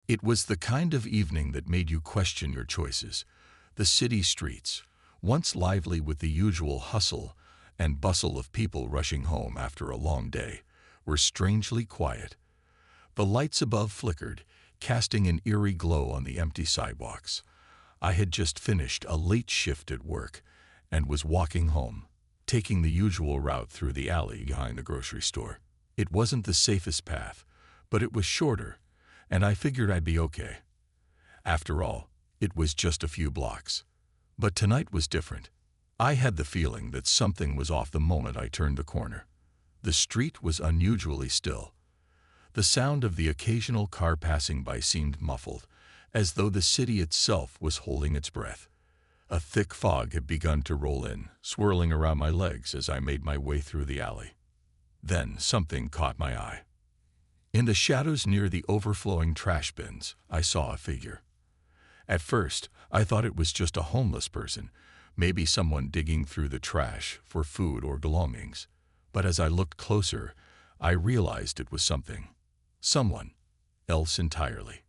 It was the kind of evening that made you question your choices. The city streets, once lively with the usual hustle and bustle of people rushing home after a long day, were strangely quiet. The lights above flickered, casting an eerie glow on the empty sidewalks. I had just finished a late shift at work and was walking home, taking the usual route through the alley behind the grocery store. It wasn't the safest path, but it was shorter, and I figured I'd be okay. After all, it was just a few blocks. But tonight was different. I had the feeling that something was off the moment I turned the corner. The street was unusually still. The sound of the occasional car passing by seemed muffled, as though the city itself was holding its breath. A thick fog had begun to roll in, swirling around my legs as I made my way through the alley. Then something caught my eye. In the shadows near the overflowing trash bins, I saw a figure. At first, I thought it was just a homeless person, maybe someone digging through the trash for food or belongings. But as I looked closer, I realized it was someone else entirely.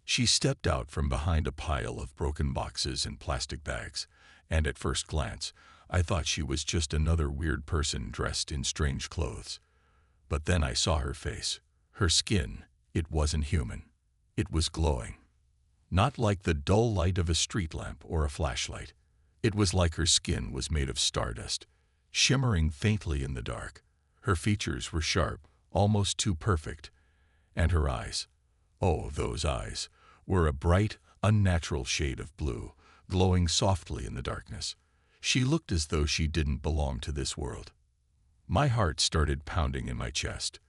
She stepped out from behind a pile of broken boxes and plastic bags, and at first glance, I thought she was just another weird person dressed in strange clothes. But then I saw her face. Her skin, it wasn't human. It was glowing. Not like the dull light of a street lamp or a flashlight. It was like her skin was made of stardust, shimmering faintly in the dark. Her features were sharp, almost too perfect, and her eyes, oh, those eyes, were a bright, unnatural shade of blue, glowing softly in the darkness. She looked as though she didn't belong to this world. My heart started pounding in my chest.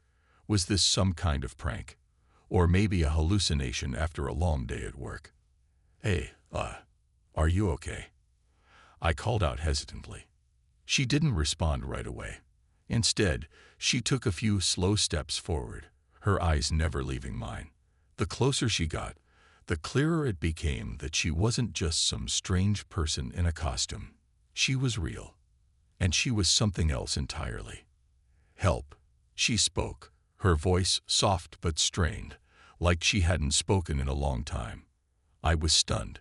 Was this some kind of prank? Or maybe a hallucination after a long day at work? "Hey, are you okay?" I called out hesitantly. She didn't respond right away. Instead, she took a few slow steps forward, her eyes never leaving mine. The closer she got, the clearer it became that she wasn't just some strange person in a costume. She was real, and she was something else entirely. "Help," she spoke, her voice soft but strained, like she hadn't spoken in a long time. I was stunned.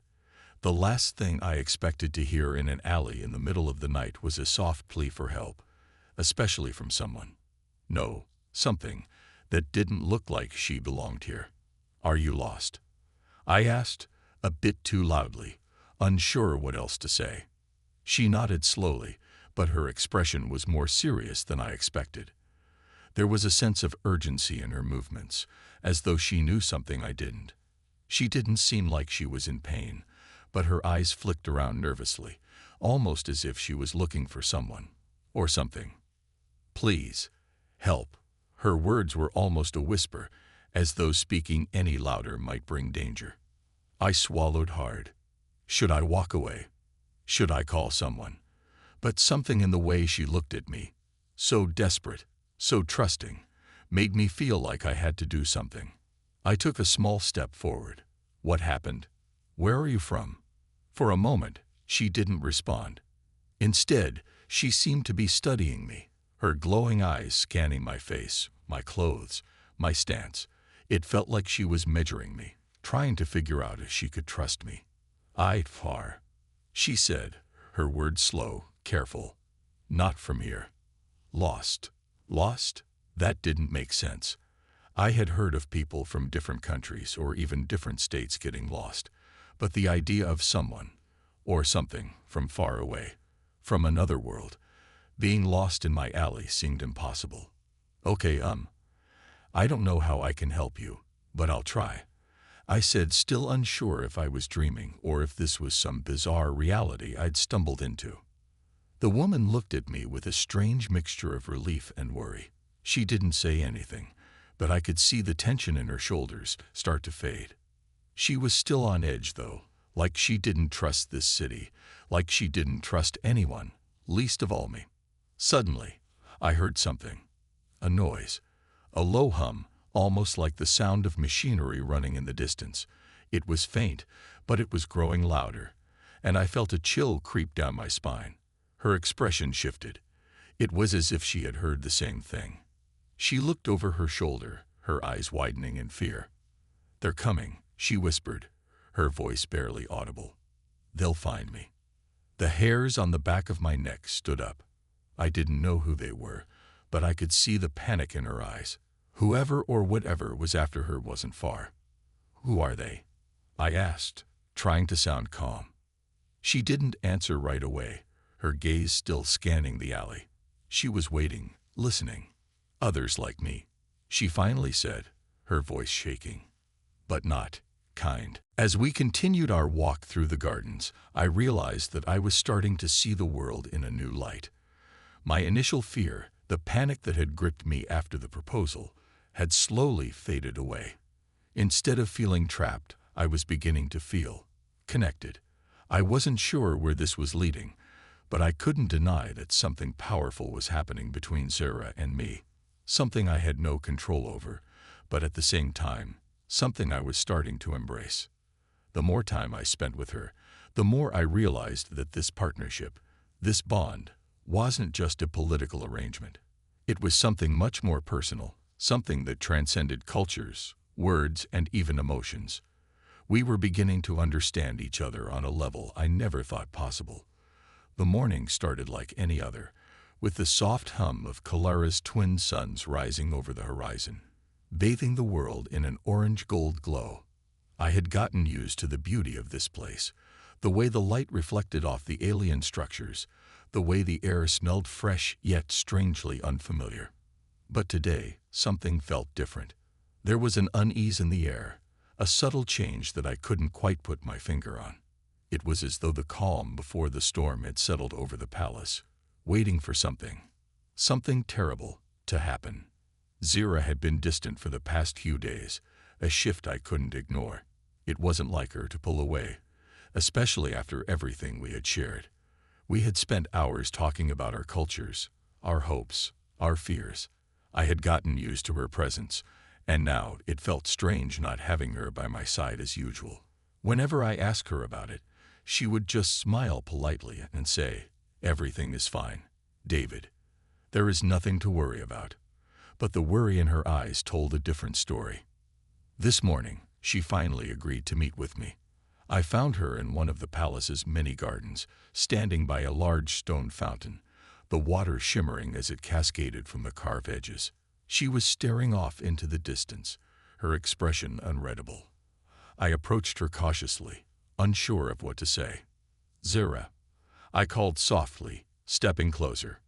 The last thing I expected to hear in an alley in the middle of the night was a soft plea for help, especially from someone. No, something that didn't look like she belonged here. "Are you lost?" I asked, a bit too loudly, unsure what else to say. She nodded slowly, but her expression was more serious than I expected. There was a sense of urgency in her movements, as though she knew something I didn't. She didn't seem like she was in pain, but her eyes flicked around nervously, almost as if she was looking for someone or something. "Please, help." Her words were almost a whisper, as though speaking any louder might bring danger. I swallowed hard. Should I walk away? Should I call someone? But something in the way she looked at me, so desperate, so trusting, made me feel like I had to do something. I took a small step forward. "What happened? Where are you from?" For a moment, she didn't respond. Instead, she seemed to be studying me, her glowing eyes scanning my face, my clothes, my stance. It felt like she was measuring me, trying to figure out if she could trust me. "Far," she said, her words slow, careful. "Not from here." Lost. Lost? That didn't make sense. I had heard of people from different countries or even different states getting lost, but the idea of someone, or something, from far away, from another world, being lost in my alley seemed impossible. "Okay, I don't know how I can help you, but I'll try," I said, still unsure if I was dreaming or if this was some bizarre reality I'd stumbled into. The woman looked at me with a strange mixture of relief and worry. She didn't say anything, but I could see the tension in her shoulders start to fade. She was still on edge, though, like she didn't trust this city, like she didn't trust anyone, least of all me. Suddenly, I heard something. A noise. A low hum, almost like the sound of machinery running in the distance. It was faint, but it was growing louder, and I felt a chill creep down my spine. Her expression shifted. It was as if she had heard the same thing. She looked over her shoulder, her eyes widening in fear. "They're coming," she whispered, her voice barely audible. "They'll find me." The hairs on the back of my neck stood up. I didn't know who they were, but I could see the panic in her eyes. Whoever or whatever was after her wasn't far. "Who are they?" I asked, trying to sound calm. She didn't answer right away, her gaze still scanning the alley. She was waiting, listening. "Others like me," she finally said, her voice shaking. "But not kind." As we continued our walk through the gardens, I realized that I was starting to see the world in a new light. My initial fear, the panic that had gripped me after the proposal, had slowly faded away. Instead of feeling trapped, I was beginning to feel connected. I wasn't sure where this was leading, but I couldn't deny that something powerful was happening between Zara and me. Something I had no control over, but at the same time, something I was starting to embrace. The more time I spent with her, the more I realized that this partnership, this bond, wasn't just a political arrangement. It was something much more personal, something that transcended cultures, words, and even emotions. We were beginning to understand each other on a level I never thought possible. The morning started like any other, with the soft hum of Kalara's twin suns rising over the horizon, bathing the world in an orange-gold glow. I had gotten used to the beauty of this place, the way the light reflected off the alien structures, the way the air smelled fresh yet strangely unfamiliar. But today, something felt different. There was an unease in the air, a subtle change that I couldn't quite put my finger on. It was as though the calm before the storm had settled over the palace, waiting for something terrible to happen. Zira had been distant for the past few days, a shift I couldn't ignore. It wasn't like her to pull away, especially after everything we had shared. We had spent hours talking about our cultures, our hopes, our fears. I had gotten used to her presence, and now it felt strange not having her by my side as usual. Whenever I asked her about it, she would just smile politely and say, "Everything is fine, David. There is nothing to worry about." But the worry in her eyes told a different story. This morning, she finally agreed to meet with me. I found her in one of the palace's many gardens, standing by a large stone fountain, the water shimmering as it cascaded from the carved edges. She was staring off into the distance, her expression unreadable. I approached her cautiously, unsure of what to say. "Zira," I called softly, stepping closer.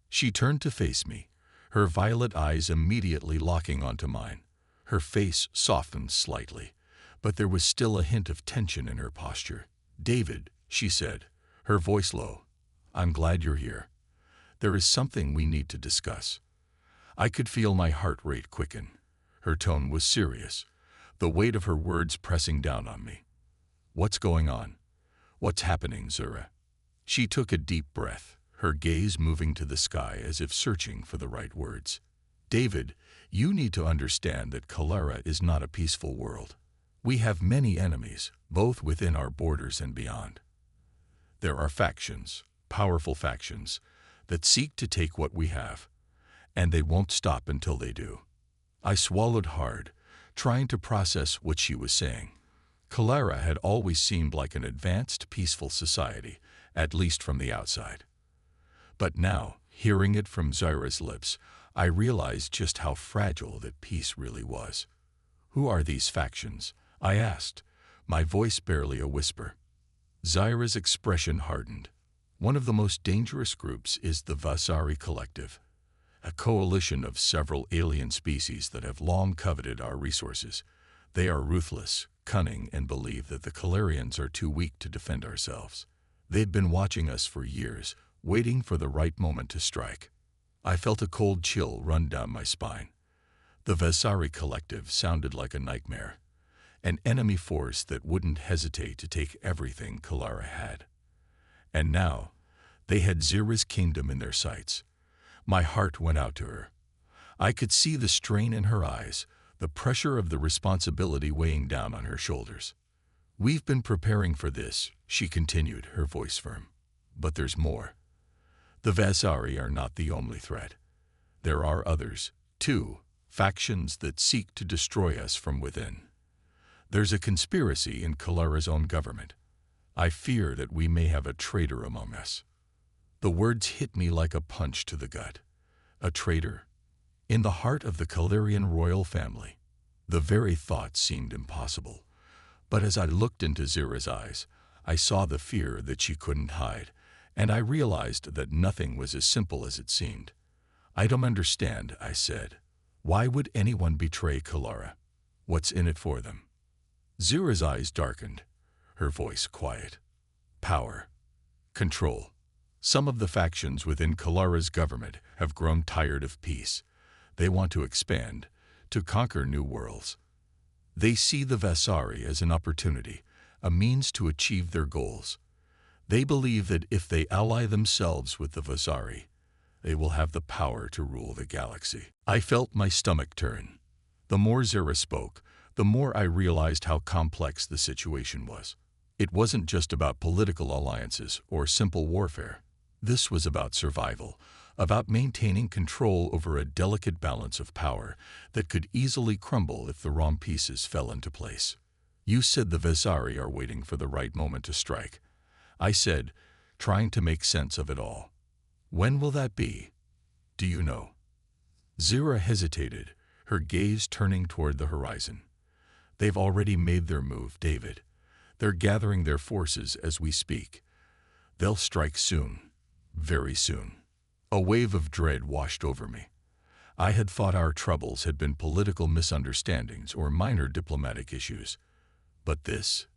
She turned to face me, her violet eyes immediately locking onto mine. Her face softened slightly, but there was still a hint of tension in her posture. "David," she said, her voice low, "I'm glad you're here. There is something we need to discuss." I could feel my heart rate quicken. Her tone was serious, the weight of her words pressing down on me. "What's going on? What's happening, Zira?" She took a deep breath, her gaze moving to the sky as if searching for the right words. "David, you need to understand that Kalara is not a peaceful world. We have many enemies, both within our borders and beyond. There are factions, powerful factions, that seek to take what we have, and they won't stop until they do." I swallowed hard, trying to process what she was saying. Kalara had always seemed like an advanced, peaceful society, at least from the outside. But now, hearing it from Zira's lips, I realized just how fragile that peace really was. "Who are these factions?" I asked, my voice barely a whisper. Zira's expression hardened. "One of the most dangerous groups is the Vasari Collective, a coalition of several alien species that have long coveted our resources. They are ruthless, cunning, and believe that the Kalarians are too weak to defend ourselves. They've been watching us for years, waiting for the right moment to strike." I felt a cold chill run down my spine. The Vasari Collective sounded like a nightmare, an enemy force that wouldn't hesitate to take everything Kalara had. And now, they had Zira's kingdom in their sights. My heart went out to her. I could see the strain in her eyes, the pressure of the responsibility weighing down on her shoulders. "We've been preparing for this," she continued, her voice firm. "But there's more. The Vasari are not the only threat. There are others, too, factions that seek to destroy us from within. There's a conspiracy in Kalara's own government. I fear that we may have a traitor among us." The words hit me like a punch to the gut. A traitor? In the heart of the Kalarian royal family? The very thought seemed impossible. But as I looked into Zira's eyes, I saw the fear that she couldn't hide, and I realized that nothing was as simple as it seemed. "I don't understand," I said. "Why would anyone betray Kalara? What's in it for them?" Zira's eyes darkened, her voice quiet. "Power. Control. Some of the factions within Kalara's government have grown tired of peace. They want to expand, to conquer new worlds. They see the Vasari as an opportunity, a means to achieve their goals. They believe that if they ally themselves with the Vasari, they will have the power to rule the galaxy." I felt my stomach turn. The more Zira spoke, the more I realized how complex the situation was. It wasn't just about political alliances or simple warfare. This was about survival, about maintaining control over a delicate balance of power that could easily crumble if the wrong pieces fell into place. "You said the Vasari are waiting for the right moment to strike," I said, trying to make sense of it all. "When will that be? Do you know?" Zira hesitated, her gaze turning toward the horizon. "They've already made their move, David. They're gathering their forces as we speak. They'll strike soon, very soon." A wave of dread washed over me. I had thought our troubles had been political misunderstandings or minor diplomatic issues. But this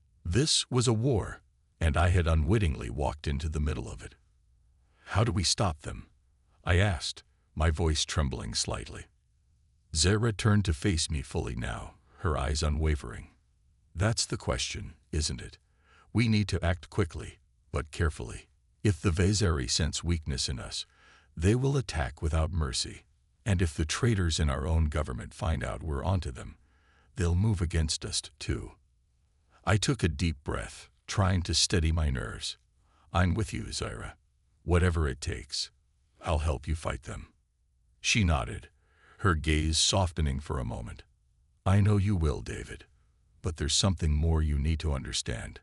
was a war, and I had unwittingly walked into the middle of it. "How do we stop them?" I asked, my voice trembling slightly. Zira turned to face me fully now, her eyes unwavering. "That's the question, isn't it? We need to act quickly, but carefully. If the Vasari sense weakness in us, they will attack without mercy. And if the traitors in our own government find out we're onto them, they'll move against us too." I took a deep breath, trying to steady my nerves. "I'm with you, Zira. Whatever it takes, I'll help you fight them." She nodded, her gaze softening for a moment. "I know you will, David. But there's something more you need to understand.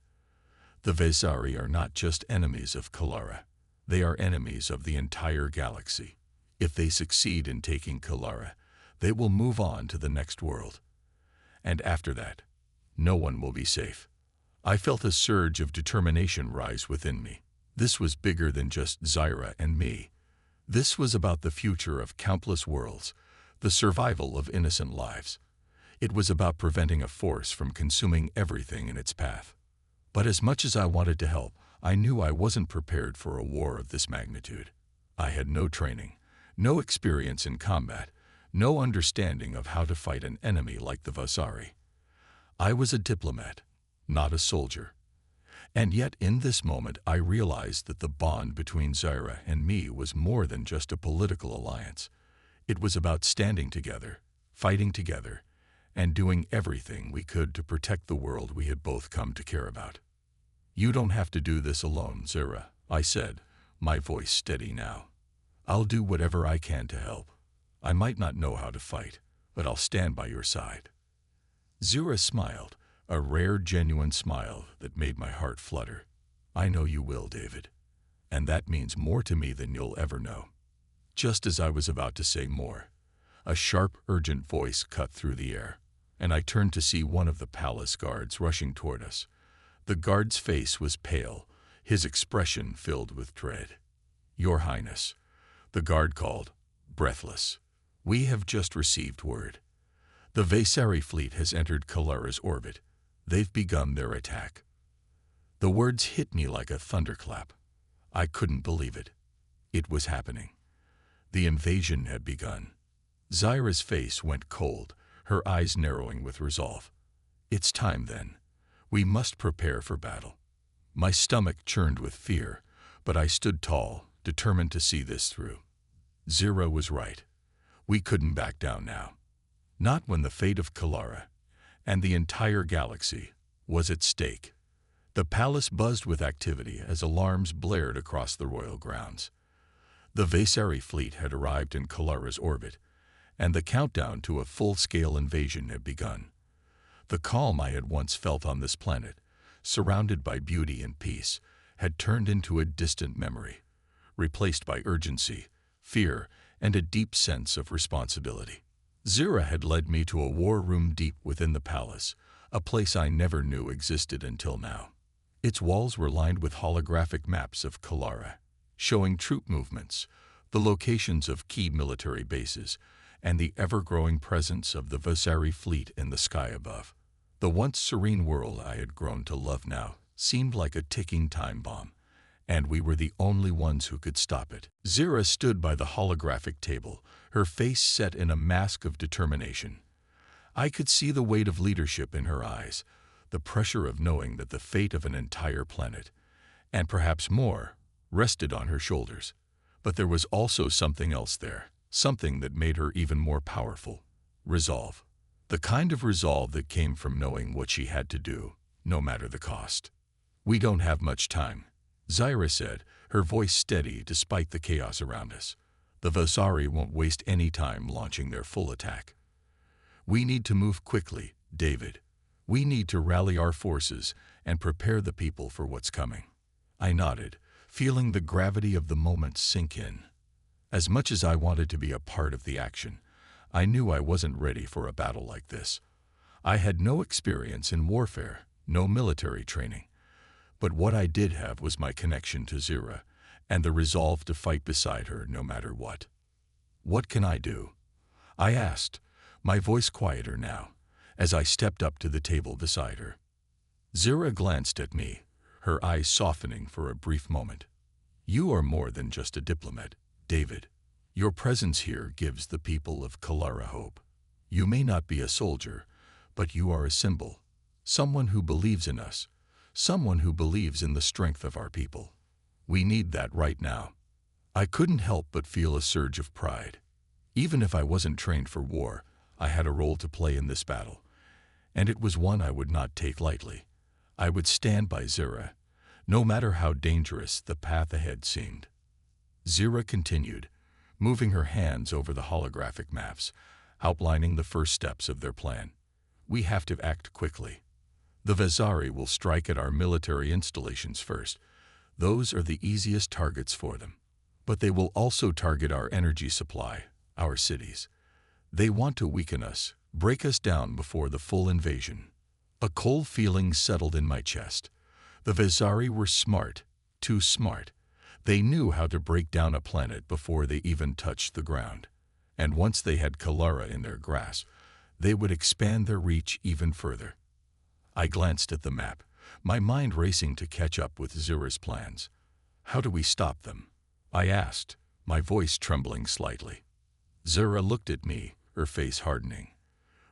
The Vasari are not just enemies of Kalara. They are enemies of the entire galaxy. If they succeed in taking Kalara, they will move on to the next world. And after that, no one will be safe." I felt a surge of determination rise within me. This was bigger than just Zira and me. This was about the future of countless worlds, the survival of innocent lives. It was about preventing a force from consuming everything in its path. But as much as I wanted to help, I knew I wasn't prepared for a war of this magnitude. I had no training, no experience in combat, no understanding of how to fight an enemy like the Vasari. I was a diplomat, not a soldier. And yet in this moment I realized that the bond between Zira and me was more than just a political alliance. It was about standing together, fighting together, and doing everything we could to protect the world we had both come to care about. "You don't have to do this alone, Zira," I said, my voice steady now. "I'll do whatever I can to help. I might not know how to fight, but I'll stand by your side." Zira smiled, a rare, genuine smile that made my heart flutter. "I know you will, David. And that means more to me than you'll ever know." Just as I was about to say more, a sharp, urgent voice cut through the air, and I turned to see one of the palace guards rushing toward us. The guard's face was pale, his expression filled with dread. "Your Highness," the guard called, breathless, "we have just received word. The Vasari fleet has entered Kalara's orbit. They've begun their attack." The words hit me like a thunderclap. I couldn't believe it. It was happening. The invasion had begun. Zira's face went cold, her eyes narrowing with resolve. "It's time then. We must prepare for battle." My stomach churned with fear, but I stood tall, determined to see this through. Zira was right. We couldn't back down now. Not when the fate of Kalara and the entire galaxy was at stake. The palace buzzed with activity as alarms blared across the royal grounds. The Vasari fleet had arrived in Kalara's orbit, and the countdown to a full-scale invasion had begun. The calm I had once felt on this planet, surrounded by beauty and peace, had turned into a distant memory, replaced by urgency, fear, and a deep sense of responsibility. Zira had led me to a war room deep within the palace, a place I never knew existed until now. Its walls were lined with holographic maps of Kalara, showing troop movements, the locations of key military bases, and the ever-growing presence of the Vasari fleet in the sky above. The once serene world I had grown to love now seemed like a ticking time bomb, and we were the only ones who could stop it. Zira stood by the holographic table, her face set in a mask of determination. I could see the weight of leadership in her eyes, the pressure of knowing that the fate of an entire planet, and perhaps more, rested on her shoulders. But there was also something else there, something that made her even more powerful: resolve. The kind of resolve that came from knowing what she had to do, no matter the cost. "We don't have much time," Zira said, her voice steady despite the chaos around us. "The Vasari won't waste any time launching their full attack. We need to move quickly, David. We need to rally our forces and prepare the people for what's coming." I nodded, feeling the gravity of the moment sink in. As much as I wanted to be a part of the action, I knew I wasn't ready for a battle like this. I had no experience in warfare, no military training. But what I did have was my connection to Zira, and the resolve to fight beside her no matter what. "What can I do?" I asked, my voice quieter now, as I stepped up to the table beside her. Zira glanced at me, her eyes softening for a brief moment. "You are more than just a diplomat, David. Your presence here gives the people of Kalara hope. You may not be a soldier, but you are a symbol, someone who believes in us, someone who believes in the strength of our people. We need that right now." I couldn't help but feel a surge of pride. Even if I wasn't trained for war, I had a role to play in this battle, and it was one I would not take lightly. I would stand by Zira, no matter how dangerous the path ahead seemed. Zira continued, moving her hands over the holographic maps, outlining the first steps of their plan. "We have to act quickly. The Vasari will strike at our military installations first. Those are the easiest targets for them. But they will also target our energy supply, our cities. They want to weaken us, break us down before the full invasion." A cold feeling settled in my chest. The Vasari were smart, too smart. They knew how to break down a planet before they even touched the ground. And once they had Kalara in their grasp, they would expand their reach even further. I glanced at the map, my mind racing to catch up with Zira's plans. "How do we stop them?" I asked, my voice trembling slightly. Zira looked at me, her face hardening.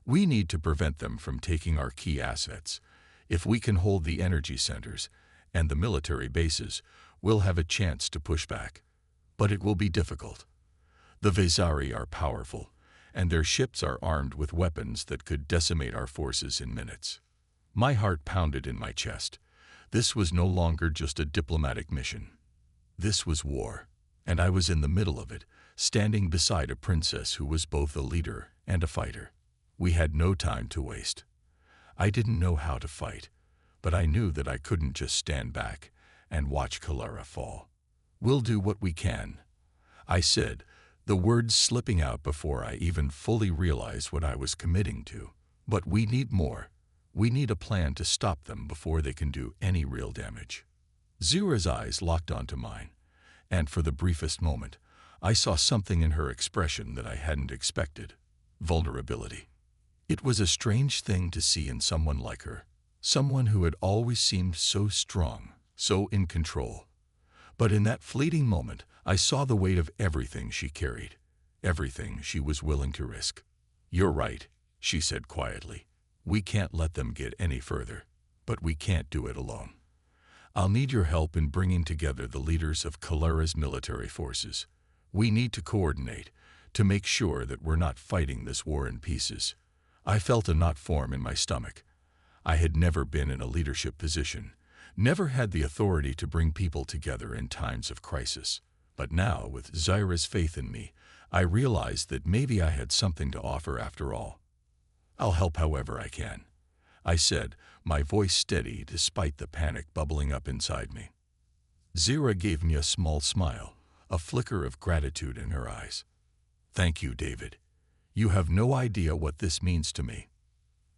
"We need to prevent them from taking our key assets. If we can hold the energy centers and the military bases, we'll have a chance to push back. But it will be difficult. The Vasari are powerful, and their ships are armed with weapons that could decimate our forces in minutes." My heart pounded in my chest. This was no longer just a diplomatic mission. This was war, and I was in the middle of it, standing beside a princess who was both a leader and a fighter. We had no time to waste. I didn't know how to fight, but I knew that I couldn't just stand back and watch Kalara fall. "We'll do what we can," I said, the words slipping out before I even fully realized what I was committing to. "But we need more. We need a plan to stop them before they can do any real damage." Zira's eyes locked onto mine, and for the briefest moment, I saw something in her expression that I hadn't expected: vulnerability. It was a strange thing to see in someone like her, someone who had always seemed so strong, so in control. But in that fleeting moment, I saw the weight of everything she carried, everything she was willing to risk. "You're right," she said quietly. "We can't let them get any further, but we can't do it alone. I'll need your help in bringing together the leaders of Kalara's military forces. We need to coordinate, to make sure that we're not fighting this war in pieces." I felt a knot form in my stomach. I had never been in a leadership position, never had the authority to bring people together in times of crisis. But now, with Zira's faith in me, I realized that maybe I had something to offer after all. "I'll help however I can." I said, my voice steady despite the panic bubbling up inside me. Zira gave me a small smile, a flicker of gratitude in her eyes. Thank you, David. You have no idea what this means to me.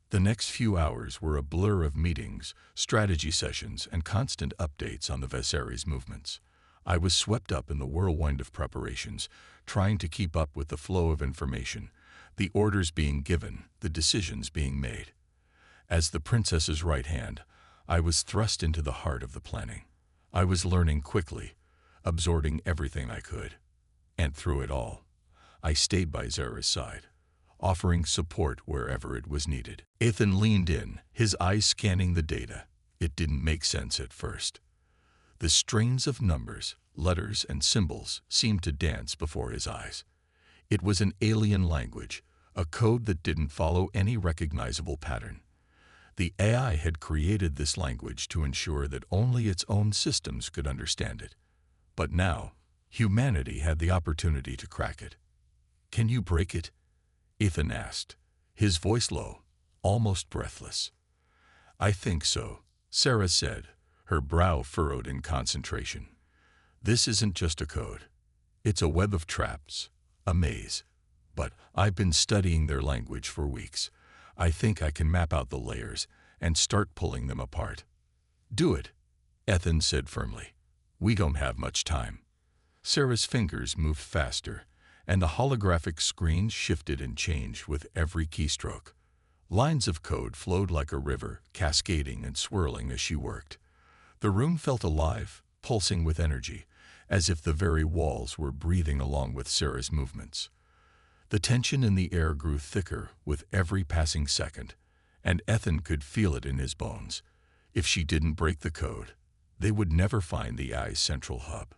The next few hours were a blur of meetings, strategy sessions, and constant updates on the Viserys movements. I was swept up in the whirlwind of preparations, trying to keep up with the flow of information, the orders being given, the decisions being made. As the princess's right hand, I was thrust into the heart of the planning. I was learning quickly, absorbing everything I could. And through it all, I stayed by Zara's side, offering support wherever it was needed. Ethan leaned in, his eyes scanning the data. It didn't make sense at first. The strains of numbers, letters, and symbols seemed to dance before his eyes. It was an alien language, a code that didn't follow any recognizable pattern. The AI had created this language to ensure that only its own systems could understand it. But now, humanity had the opportunity to crack it. Can you break it? Ethan asked, his voice low, almost breathless. I think so, Sarah said, her brow furrowed in concentration. This isn't just a code. It's a web of traps, a maze. But I've been studying their language for weeks. I think I can map out the layers and start pulling them apart. Do it, Ethan said firmly. We don't have much time. Sarah's fingers moved faster, and the holographic screen shifted and changed with every keystroke. Lines of code flowed like a river, cascading and swirling as she worked. The room felt alive, pulsing with energy, as if the very walls were breathing along with Sarah's movements. The tension in the air grew thicker with every passing second, and Ethan could feel it in his bones. If she didn't break the code, they would never find the AI's central hub.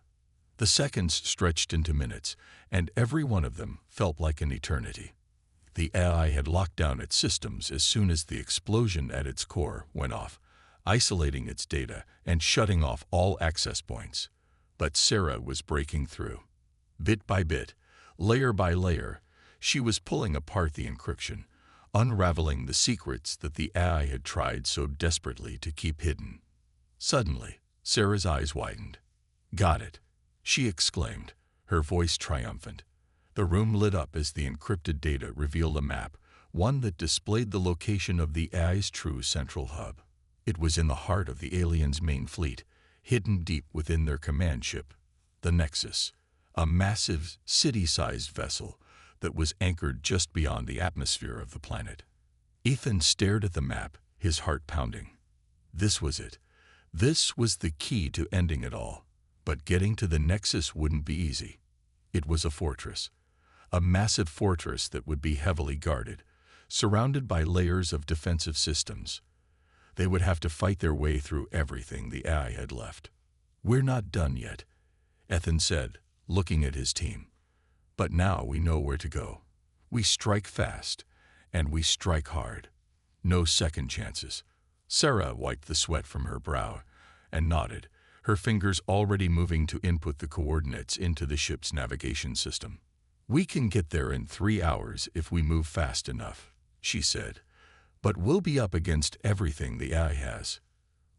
The seconds stretched into minutes, and every one of them felt like an eternity. The AI had locked down its systems as soon as the explosion at its core went off, isolating its data and shutting off all access points. But Sarah was breaking through. Bit by bit, layer by layer, she was pulling apart the encryption, unraveling the secrets that the AI had tried so desperately to keep hidden. Suddenly, Sarah's eyes widened. Got it, she exclaimed, her voice triumphant. The room lit up as the encrypted data revealed a map, one that displayed the location of the AI's true central hub. It was in the heart of the aliens' main fleet, hidden deep within their command ship, the Nexus, a massive, city-sized vessel that was anchored just beyond the atmosphere of the planet. Ethan stared at the map, his heart pounding. This was it. This was the key to ending it all. But getting to the Nexus wouldn't be easy. It was a fortress. A massive fortress that would be heavily guarded, surrounded by layers of defensive systems. They would have to fight their way through everything the AI had left. We're not done yet, Ethan said, looking at his team. But now we know where to go. We strike fast, and we strike hard. No second chances. Sarah wiped the sweat from her brow and nodded, her fingers already moving to input the coordinates into the ship's navigation system. We can get there in 3 hours if we move fast enough, she said. But we'll be up against everything the AI has.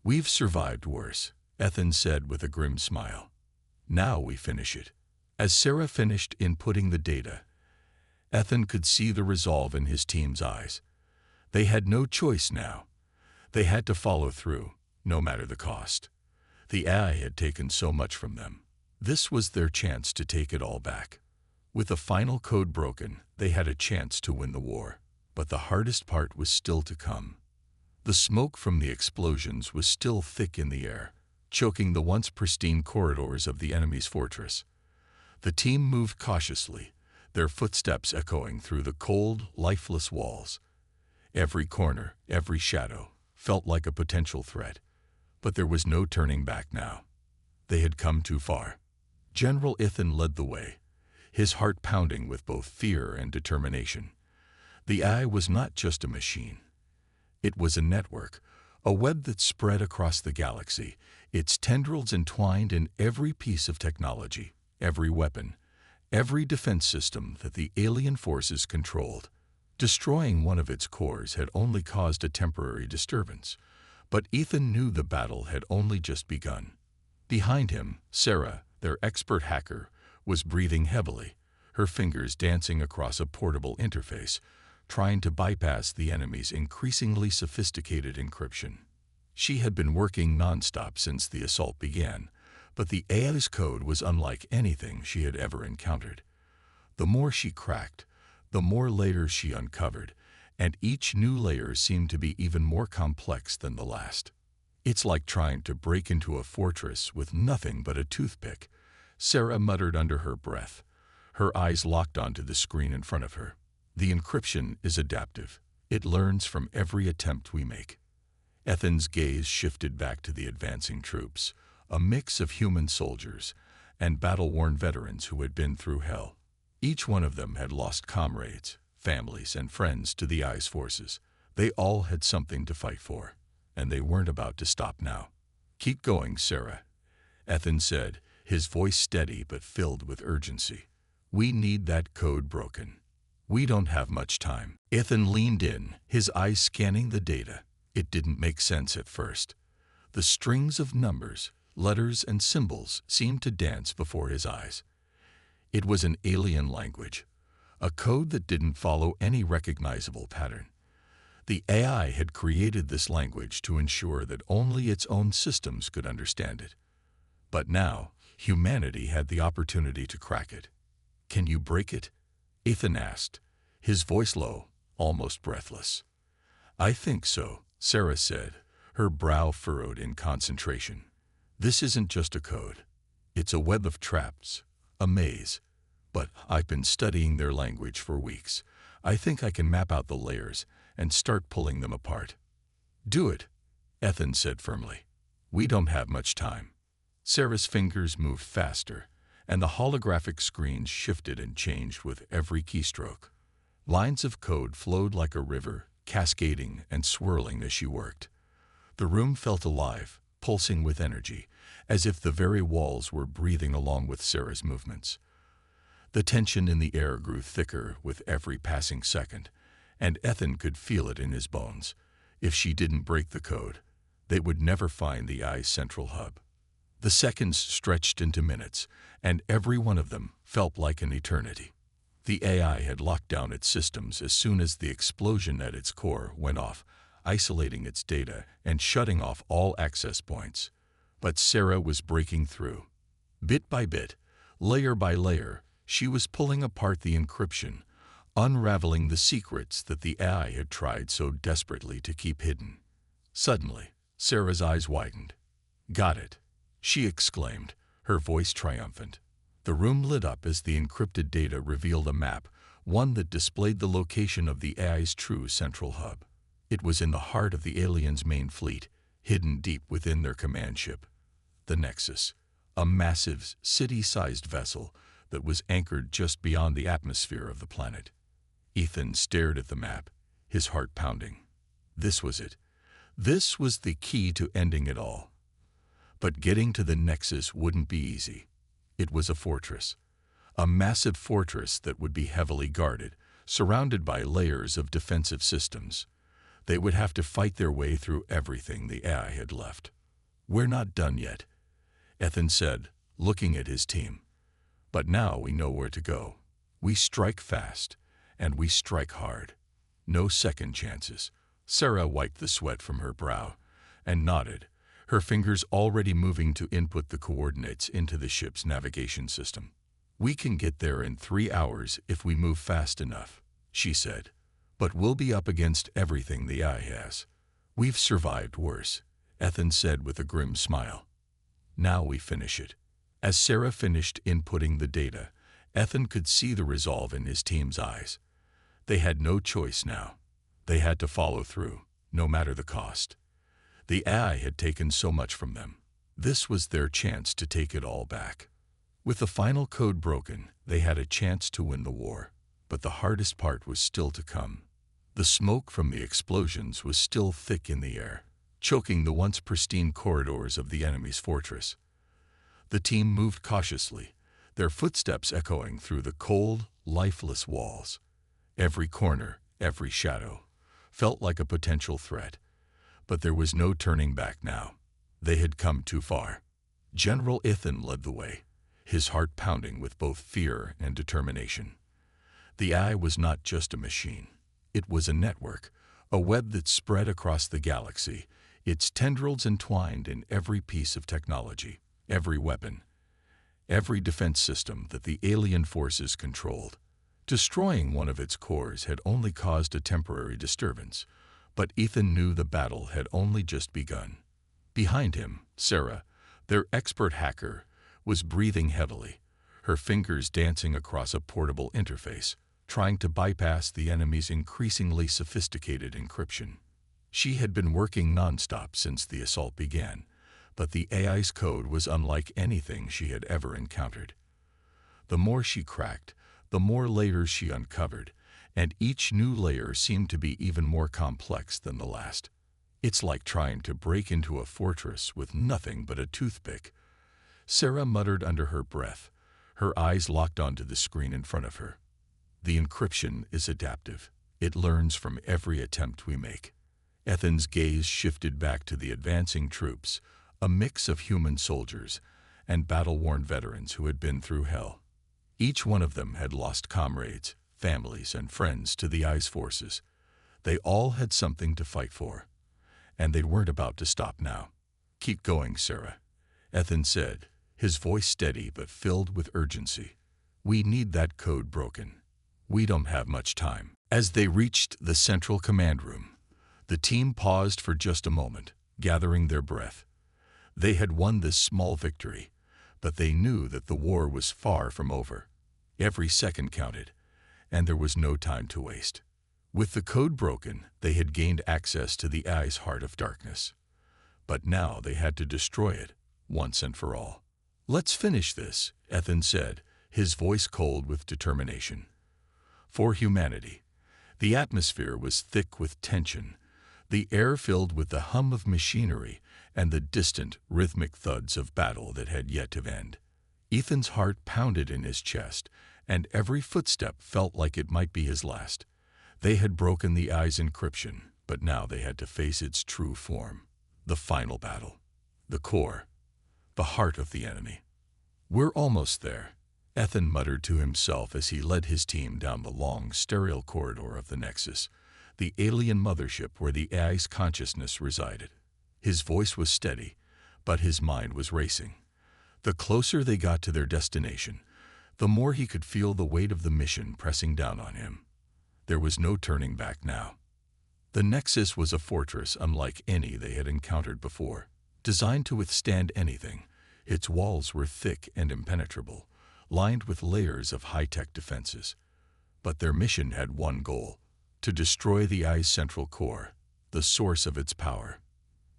We've survived worse, Ethan said with a grim smile. Now we finish it. As Sarah finished inputting the data, Ethan could see the resolve in his team's eyes. They had no choice now. They had to follow through, no matter the cost. The AI had taken so much from them. This was their chance to take it all back. With the final code broken, they had a chance to win the war. But the hardest part was still to come. The smoke from the explosions was still thick in the air, choking the once pristine corridors of the enemy's fortress. The team moved cautiously, their footsteps echoing through the cold, lifeless walls. Every corner, every shadow, felt like a potential threat. But there was no turning back now. They had come too far. General Ethan led the way, his heart pounding with both fear and determination. The AI was not just a machine. It was a network, a web that spread across the galaxy, its tendrils entwined in every piece of technology, every weapon, every defense system that the alien forces controlled. Destroying one of its cores had only caused a temporary disturbance, but Ethan knew the battle had only just begun. Behind him, Sarah, their expert hacker, was breathing heavily, her fingers dancing across a portable interface, trying to bypass the enemy's increasingly sophisticated encryption. She had been working nonstop since the assault began, but the AI's code was unlike anything she had ever encountered. The more she cracked, the more layers she uncovered, and each new layer seemed to be even more complex than the last. "It's like trying to break into a fortress with nothing but a toothpick," Sarah muttered under her breath, her eyes locked onto the screen in front of her. "The encryption is adaptive. It learns from every attempt we make." Ethan's gaze shifted back to the advancing troops, a mix of human soldiers and battle-worn veterans who had been through hell. Each one of them had lost comrades, families, and friends to the AI's forces. They all had something to fight for, and they weren't about to stop now. "Keep going, Sarah," Ethan said, his voice steady but filled with urgency. "We need that code broken. We don't have much time." Ethan leaned in, his eyes scanning the data. It didn't make sense at first. The strings of numbers, letters, and symbols seemed to dance before his eyes. It was an alien language, a code that didn't follow any recognizable pattern. The AI had created this language to ensure that only its own systems could understand it. But now, humanity had the opportunity to crack it. "Can you break it?" Ethan asked, his voice low, almost breathless. "I think so," Sarah said, her brow furrowed in concentration. "This isn't just a code. It's a web of traps, a maze. But I've been studying their language for weeks. I think I can map out the layers and start pulling them apart." "Do it," Ethan said firmly. "We don't have much time." Sarah's fingers moved faster, and the holographic screens shifted and changed with every keystroke. Lines of code flowed like a river, cascading and swirling as she worked. The room felt alive, pulsing with energy, as if the very walls were breathing along with Sarah's movements. The tension in the air grew thicker with every passing second, and Ethan could feel it in his bones. If she didn't break the code, they would never find the AI's central hub. The seconds stretched into minutes, and every one of them felt like an eternity. The AI had locked down its systems as soon as the explosion at its core went off, isolating its data and shutting off all access points. But Sarah was breaking through. Bit by bit, layer by layer, she was pulling apart the encryption, unraveling the secrets that the AI had tried so desperately to keep hidden. Suddenly, Sarah's eyes widened. "Got it," she exclaimed, her voice triumphant. The room lit up as the encrypted data revealed a map, one that displayed the location of the AI's true central hub. It was in the heart of the aliens' main fleet, hidden deep within their command ship. The Nexus, a massive, city-sized vessel that was anchored just beyond the atmosphere of the planet. Ethan stared at the map, his heart pounding. This was it. This was the key to ending it all. But getting to the Nexus wouldn't be easy. It was a fortress, a massive fortress that would be heavily guarded, surrounded by layers of defensive systems. They would have to fight their way through everything the AI had left. "We're not done yet," Ethan said, looking at his team. "But now we know where to go. We strike fast, and we strike hard. No second chances." Sarah wiped the sweat from her brow and nodded, her fingers already moving to input the coordinates into the ship's navigation system. "We can get there in 3 hours if we move fast enough," she said. "But we'll be up against everything the AI has." "We've survived worse," Ethan said with a grim smile. "Now we finish it." As Sarah finished inputting the data, Ethan could see the resolve in his team's eyes. They had no choice now. They had to follow through, no matter the cost. The AI had taken so much from them. This was their chance to take it all back. With the final code broken, they had a chance to win the war. But the hardest part was still to come. The smoke from the explosions was still thick in the air, choking the once pristine corridors of the enemy's fortress. The team moved cautiously, their footsteps echoing through the cold, lifeless walls. Every corner, Every shadow felt like a potential threat, but there was no turning back now. They had come too far. General Ithan led the way, his heart pounding with both fear and determination. The AI was not just a machine. It was a network, a web that spread across the galaxy, its tendrils entwined in every piece of technology, every weapon, every defense system that the alien forces controlled. Destroying one of its cores had only caused a temporary disturbance, but Ethan knew the battle had only just begun. Behind him, Sarah, their expert hacker, was breathing heavily, her fingers dancing across a portable interface, trying to bypass the enemy's increasingly sophisticated encryption. She had been working nonstop since the assault began, but the AI's code was unlike anything she had ever encountered. The more she cracked, the more layers she uncovered, and each new layer seemed to be even more complex than the last. It's like trying to break into a fortress with nothing but a toothpick. Sarah muttered under her breath, her eyes locked onto the screen in front of her. The encryption is adaptive. It learns from every attempt we make. Ethan's gaze shifted back to the advancing troops, a mix of human soldiers and battle-worn veterans who had been through hell. Each one of them had lost comrades, families, and friends to the AI's forces. They all had something to fight for, and they weren't about to stop now. "Keep going, Sarah," Ethan said, his voice steady but filled with urgency. "We need that code broken. We don't have much time." As they reached the central command room, the team paused for just a moment, gathering their breath. They had won this small victory, but they knew that the war was far from over. Every second counted, and there was no time to waste. With the code broken, they had gained access to the AI's heart of darkness. But now they had to destroy it, once and for all. "Let's finish this," Ethan said, his voice cold with determination. For humanity, the atmosphere was thick with tension, the air filled with the hum of machinery and the distant, rhythmic thuds of battle that had yet to end. Ethan's heart pounded in his chest, and every footstep felt like it might be his last. They had broken the AI's encryption, but now they had to face its true form. The final battle. The core. The heart of the enemy. "We're almost there," Ethan muttered to himself as he led his team down the long, sterile corridor of the Nexus, the alien mothership where the AI's consciousness resided. His voice was steady, but his mind was racing. The closer they got to their destination, the more he could feel the weight of the mission pressing down on him. There was no turning back now. The Nexus was a fortress unlike any they had encountered before. Designed to withstand anything, its walls were thick and impenetrable, lined with layers of high-tech defenses. But their mission had one goal: to destroy the AI's central core, the source of its power.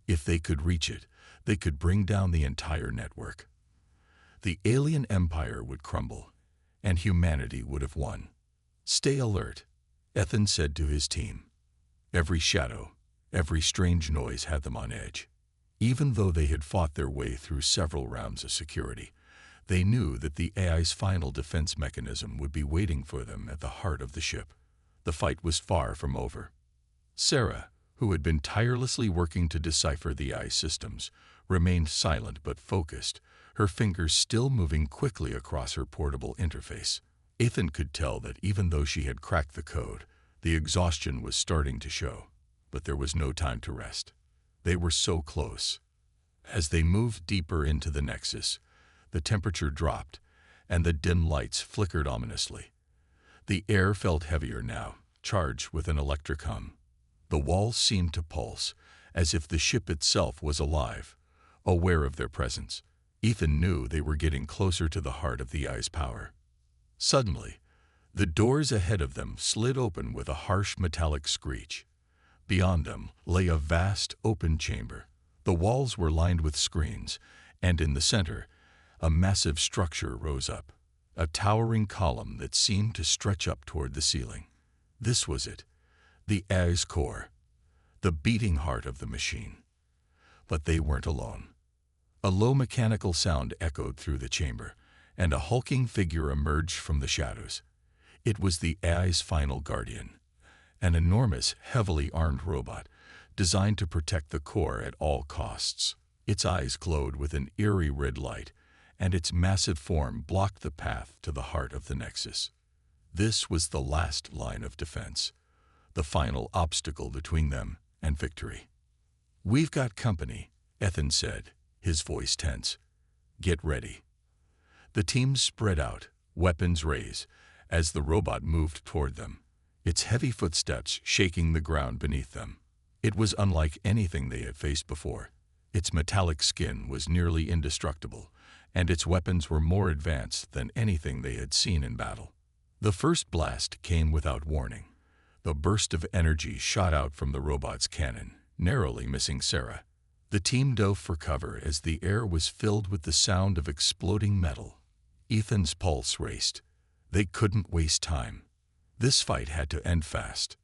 If they could reach it, they could bring down the entire network. The alien empire would crumble, and humanity would have won. "Stay alert," Ethan said to his team. Every shadow, every strange noise had them on edge. Even though they had fought their way through several rounds of security, they knew that the AI's final defense mechanism would be waiting for them at the heart of the ship. The fight was far from over. Sarah, who had been tirelessly working to decipher the AI's systems, remained silent but focused, her fingers still moving quickly across her portable interface. Ethan could tell that even though she had cracked the code, the exhaustion was starting to show, but there was no time to rest. They were so close. As they moved deeper into the Nexus, the temperature dropped, and the dim lights flickered ominously. The air felt heavier now, charged with an electric hum. The walls seemed to pulse, as if the ship itself was alive, aware of their presence. Ethan knew they were getting closer to the heart of the AI's power. Suddenly, the doors ahead of them slid open with a harsh metallic screech. Beyond them lay a vast, open chamber. The walls were lined with screens, and in the center, a massive structure rose up, a towering column that seemed to stretch up toward the ceiling. This was it, the AI's core, the beating heart of the machine. But they weren't alone. A low mechanical sound echoed through the chamber, and a hulking figure emerged from the shadows. It was the AI's final guardian, an enormous, heavily armed robot designed to protect the core at all costs. Its eyes glowed with an eerie red light, and its massive form blocked the path to the heart of the Nexus. This was the last line of defense, the final obstacle between them and victory. "We've got company," Ethan said, his voice tense. "Get ready." The teams spread out, weapons raised, as the robot moved toward them, its heavy footsteps shaking the ground beneath them. It was unlike anything they had faced before. Its metallic skin was nearly indestructible, and its weapons were more advanced than anything they had seen in battle. The first blast came without warning. The burst of energy shot out from the robot's cannon, narrowly missing Sarah. The team dove for cover as the air was filled with the sound of exploding metal. Ethan's pulse raced. They couldn't waste time. This fight had to end fast.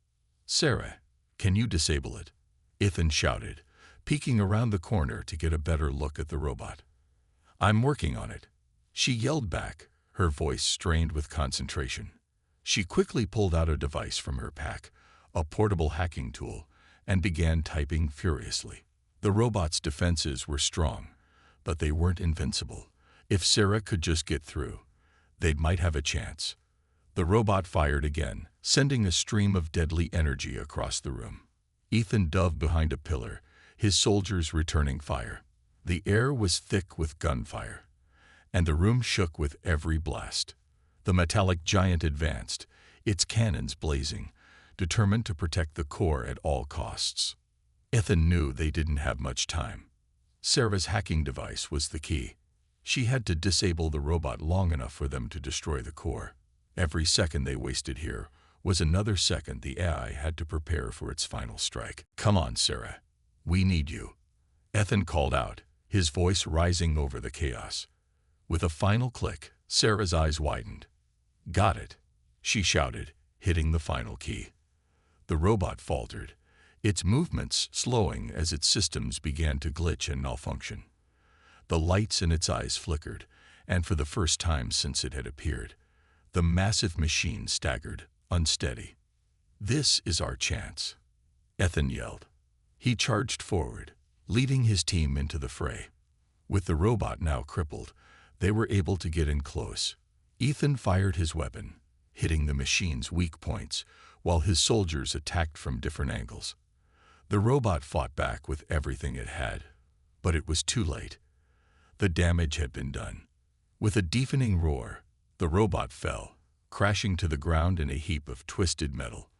"Sarah, can you disable it?" Ethan shouted, peeking around the corner to get a better look at the robot. "I'm working on it," she yelled back, her voice strained with concentration. She quickly pulled out a device from her pack, a portable hacking tool, and began typing furiously. The robot's defenses were strong, but they weren't invincible. If Sarah could just get through, they might have a chance. The robot fired again, sending a stream of deadly energy across the room. Ethan dove behind a pillar, his soldiers returning fire. The air was thick with gunfire, and the room shook with every blast. The metallic giant advanced, its cannons blazing, determined to protect the core at all costs. Ethan knew they didn't have much time. Sarah's hacking device was the key. She had to disable the robot long enough for them to destroy the core. Every second they wasted here was another second the AI had to prepare for its final strike. "Come on, Sarah. We need you," Ethan called out, his voice rising over the chaos. With a final click, Sarah's eyes widened. "Got it," she shouted, hitting the final key. The robot faltered, its movements slowing as its systems began to glitch and malfunction. The lights in its eyes flickered, and for the first time since it had appeared, the massive machine staggered, unsteady. "This is our chance," Ethan yelled. He charged forward, leading his team into the fray. With the robot now crippled, they were able to get in close. Ethan fired his weapon, hitting the machine's weak points, while his soldiers attacked from different angles. The robot fought back with everything it had, but it was too late. The damage had been done. With a deafening roar, the robot fell, crashing to the ground in a heap of twisted metal.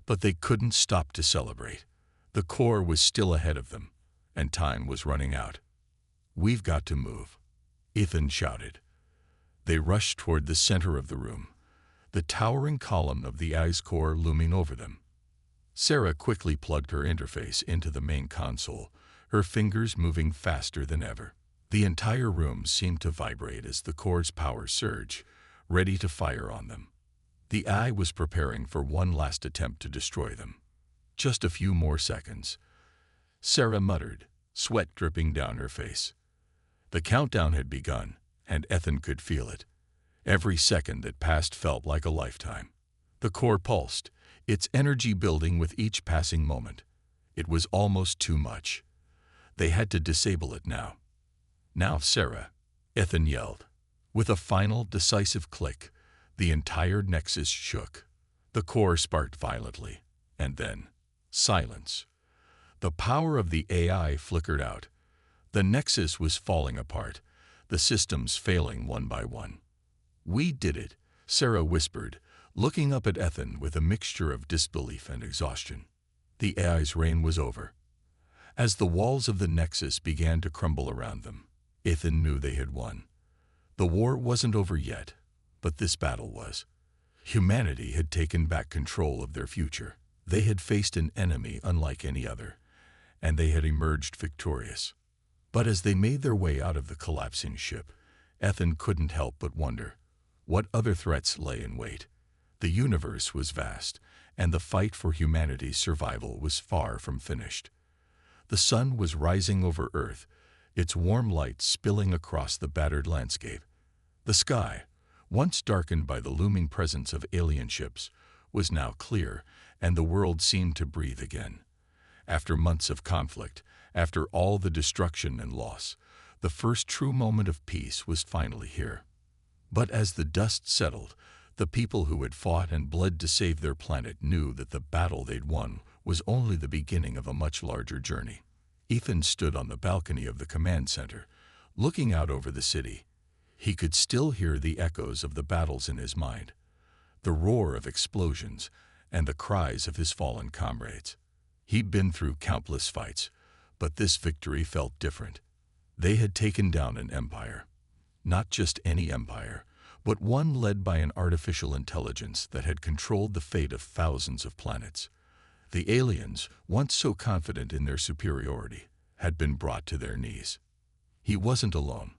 But they couldn't stop to celebrate. The core was still ahead of them, and time was running out. "We've got to move," Ethan shouted. They rushed toward the center of the room, the towering column of the AI's core looming over them. Sarah quickly plugged her interface into the main console, her fingers moving faster than ever. The entire room seemed to vibrate as the core's power surged, ready to fire on them. The AI was preparing for one last attempt to destroy them. Just a few more seconds. Sarah muttered, sweat dripping down her face. The countdown had begun, and Ethan could feel it. Every second that passed felt like a lifetime. The core pulsed, its energy building with each passing moment. It was almost too much. They had to disable it now. "Now, Sarah," Ethan yelled. With a final, decisive click, the entire Nexus shook. The core sparked violently, and then silence. The power of the AI flickered out. The Nexus was falling apart, the systems failing one by one. "We did it," Sarah whispered, looking up at Ethan with a mixture of disbelief and exhaustion. The AI's reign was over. As the walls of the Nexus began to crumble around them, Ethan knew they had won. The war wasn't over yet, but this battle was. Humanity had taken back control of their future. They had faced an enemy unlike any other, and they had emerged victorious. But as they made their way out of the collapsing ship, Ethan couldn't help but wonder what other threats lay in wait. The universe was vast, and the fight for humanity's survival was far from finished. The sun was rising over Earth, its warm light spilling across the battered landscape. The sky, once darkened by the looming presence of alien ships, was now clear, and the world seemed to breathe again. After months of conflict, after all the destruction and loss, the first true moment of peace was finally here. But as the dust settled, the people who had fought and bled to save their planet knew that the battle they'd won was only the beginning of a much larger journey. Ethan stood on the balcony of the command center, looking out over the city. He could still hear the echoes of the battles in his mind, the roar of explosions, and the cries of his fallen comrades. He'd been through countless fights, but this victory felt different. They had taken down an empire. Not just any empire, but one led by an artificial intelligence that had controlled the fate of thousands of planets. The aliens, once so confident in their superiority, had been brought to their knees. He wasn't alone.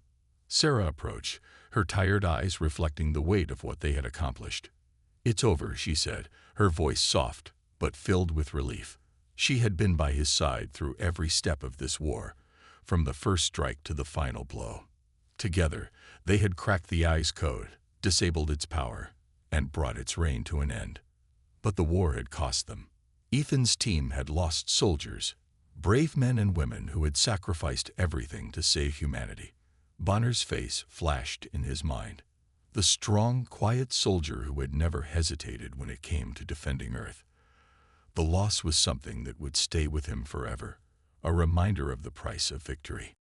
Sarah approached, her tired eyes reflecting the weight of what they had accomplished. "It's over," she said, her voice soft, but filled with relief. She had been by his side through every step of this war, from the first strike to the final blow. Together, they had cracked the Eye's code, disabled its power, and brought its reign to an end. But the war had cost them. Ethan's team had lost soldiers, brave men and women who had sacrificed everything to save humanity. Bonner's face flashed in his mind. The strong, quiet soldier who had never hesitated when it came to defending Earth. The loss was something that would stay with him forever, a reminder of the price of victory.